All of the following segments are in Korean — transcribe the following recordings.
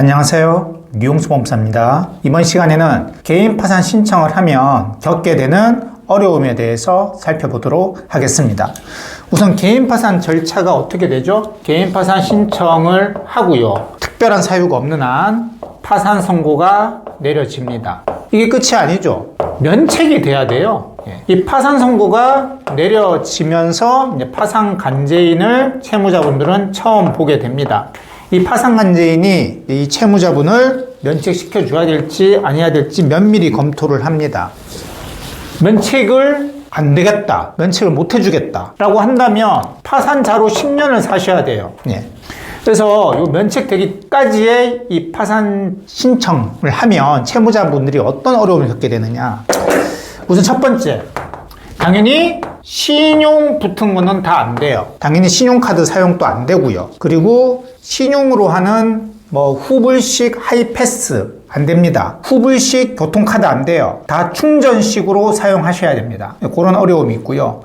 안녕하세요. 류용수 법무사입니다. 이번 시간에는 개인 파산 신청을 하면 겪게 되는 어려움에 대해서 살펴보도록 하겠습니다. 우선 개인 파산 절차가 어떻게 되죠? 개인 파산 신청을 하고요. 특별한 사유가 없는 한 파산 선고가 내려집니다. 이게 끝이 아니죠. 면책이 돼야 돼요. 이 파산 선고가 내려지면서 이제 파산 간재인을 채무자분들은 처음 보게 됩니다. 이 파산 간재인이 이 채무자분을 면책시켜 줘야 될지 아니어야 될지 면밀히 검토를 합니다. 면책을 안 되겠다, 면책을 못 해주겠다 라고 한다면 파산자로 10년을 사셔야 돼요. 그래서 이 면책되기까지의 이 파산 신청을 하면 채무자분들이 어떤 어려움을 겪게 되느냐. 우선 첫 번째, 당연히 신용 붙은 거는 다 안 돼요. 당연히 신용카드 사용도 안 되고요. 그리고 신용으로 하는 후불식 하이패스 안 됩니다. 후불식 교통카드 안 돼요. 다 충전식으로 사용하셔야 됩니다. 그런 어려움이 있고요.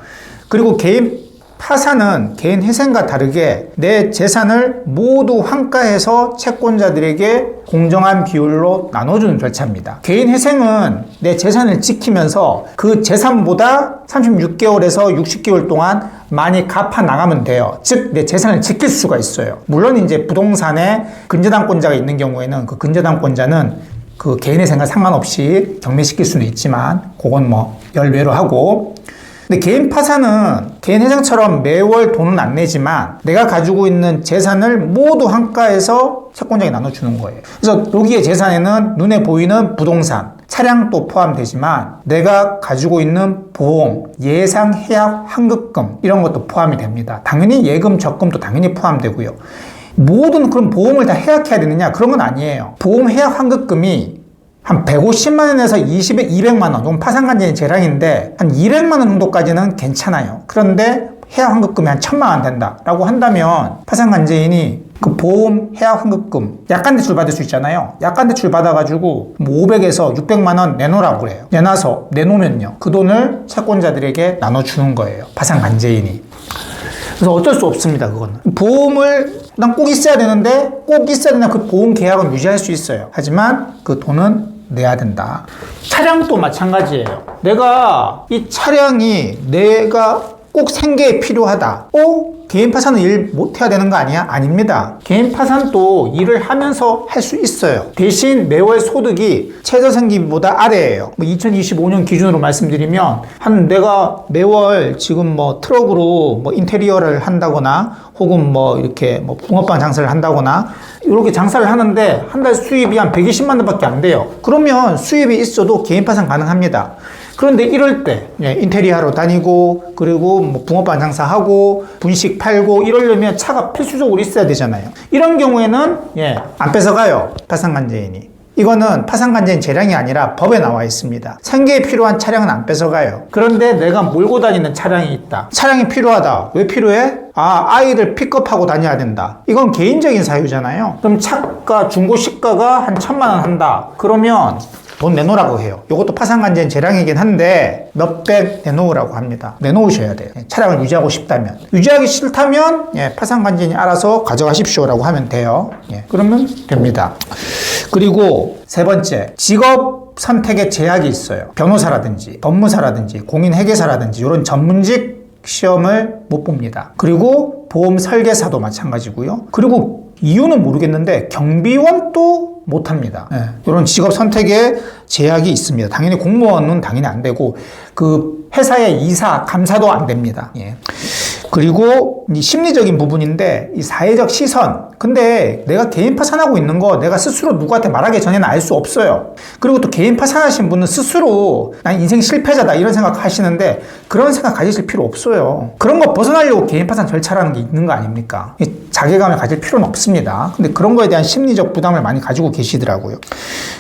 그리고 개인 파산은 개인 회생과 다르게 내 재산을 모두 환가해서 채권자들에게 공정한 비율로 나눠주는 절차입니다. 개인 회생은 내 재산을 지키면서 그 재산보다 36개월에서 60개월 동안 많이 갚아 나가면 돼요. 즉, 내 재산을 지킬 수가 있어요. 물론 이제 부동산에 근저당권자가 있는 경우에는 그 근저당권자는 그 개인 회생과 상관없이 경매시킬 수는 있지만 그건 열외로 하고, 근데 개인 파산은 개인 회생처럼 매월 돈은 안 내지만 내가 가지고 있는 재산을 모두 환가해서 채권자에게 나눠주는 거예요. 그래서 여기에 재산에는 눈에 보이는 부동산, 차량도 포함되지만 내가 가지고 있는 보험, 예상 해약 환급금 이런 것도 포함이 됩니다. 당연히 예금, 적금도 당연히 포함되고요. 모든 그런 보험을 다 해약해야 되느냐? 그런 건 아니에요. 보험 해약 환급금이 한 150만 원에서 200만 원, 이건 파산간재인 재량인데 한 200만 원 정도까지는 괜찮아요. 그런데 해약 환급금이 한 1000만 원 된다라고 한다면 파산간재인이 그 보험 해약 환급금 약관 대출 받을 수 있잖아요. 약관 대출 받아가지고 500에서 600만 원 내놓으라고 그래요. 내놓으면요, 그 돈을 채권자들에게 나눠주는 거예요. 파산간재인이. 그래서 어쩔 수 없습니다. 그거는 보험을 난 꼭 있어야 되는데 꼭 있어야 되나 그 보험 계약은 유지할 수 있어요. 하지만 그 돈은 내야 된다. 차량도 마찬가지예요. 내가 이 차량이 내가 꼭 생계에 필요하다. 개인 파산은 일 못해야 되는 거 아니야? 아닙니다. 개인 파산도 일을 하면서 할 수 있어요. 대신 매월 소득이 최저생계비보다 아래예요. 2025년 기준으로 말씀드리면 내가 매월 지금 트럭으로 인테리어를 한다거나 혹은 이렇게 붕어빵 장사를 한다거나 이렇게 장사를 하는데 한 달 수입이 한 120만 원밖에 안 돼요. 그러면 수입이 있어도 개인 파산 가능합니다. 그런데 이럴 때 인테리어 하러 다니고 그리고 붕어빵 장사하고 분식 팔고 이러려면 차가 필수적으로 있어야 되잖아요. 이런 경우에는 안 뺏어가요. 파산간재인이. 이거는 파산간재인 재량이 아니라 법에 나와 있습니다. 생계에 필요한 차량은 안 뺏어가요. 그런데 내가 몰고 다니는 차량이 있다. 차량이 필요하다. 왜 필요해? 아이들 픽업하고 다녀야 된다. 이건 개인적인 사유잖아요. 그럼 차가 중고 시가가 한 1000만 원 한다. 그러면 돈 내놓으라고 해요. 이것도 파산간재인 재량이긴 한데 몇백 내놓으라고 합니다. 내놓으셔야 돼요. 차량을 유지하고 싶다면. 유지하기 싫다면 파산간재인이 알아서 가져가십시오라고 하면 돼요. 그러면 됩니다. 그리고 세 번째, 직업 선택의 제약이 있어요. 변호사라든지 법무사라든지 공인회계사라든지 이런 전문직 시험을 못 봅니다. 그리고 보험 설계사도 마찬가지고요. 그리고 이유는 모르겠는데 경비원도 못합니다. 이런 직업 선택에 제약이 있습니다. 당연히 공무원은 당연히 안 되고 그 회사의 이사, 감사도 안 됩니다. 그리고 이 심리적인 부분인데 이 사회적 시선. 근데 내가 개인 파산하고 있는 거 내가 스스로 누구한테 말하기 전에는 알 수 없어요. 그리고 또 개인 파산하신 분은 스스로 난 인생 실패자다 이런 생각 하시는데 그런 생각 가지실 필요 없어요. 그런 거 벗어나려고 개인 파산 절차라는 게 있는 거 아닙니까? 자괴감을 가질 필요는 없습니다. 근데 그런 거에 대한 심리적 부담을 많이 가지고 계시더라고요.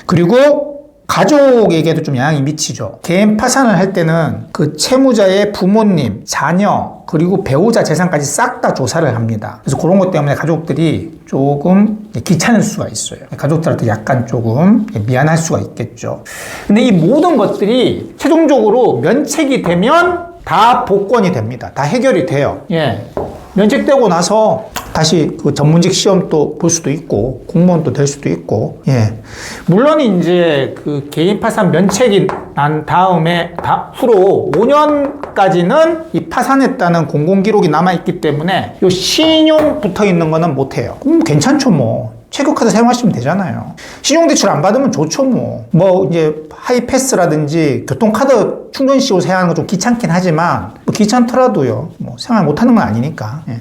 그리고 가족에게도 좀 영향이 미치죠. 개인 파산을 할 때는 그 채무자의 부모님, 자녀, 그리고 배우자 재산까지 싹 다 조사를 합니다. 그래서 그런 것 때문에 가족들이 조금 귀찮을 수가 있어요. 가족들한테 약간 조금 미안할 수가 있겠죠. 근데 이 모든 것들이 최종적으로 면책이 되면 다 복권이 됩니다. 다 해결이 돼요. 면책되고 나서 다시 그 전문직 시험 또 볼 수도 있고 공무원 또 될 수도 있고 예 물론 이제 그 개인 파산 면책이 난 다음에 후로 5년까지는 이 파산했다는 공공 기록이 남아 있기 때문에 요 신용 붙어 있는 거는 못 해요. 괜찮죠 뭐. 체크카드 사용하시면 되잖아요. 신용대출 안 받으면 좋죠, 뭐. 이제, 하이패스라든지, 교통카드 충전시고 사용하는 거 좀 귀찮긴 하지만, 귀찮더라도요, 생활 못 하는 건 아니니까. 예.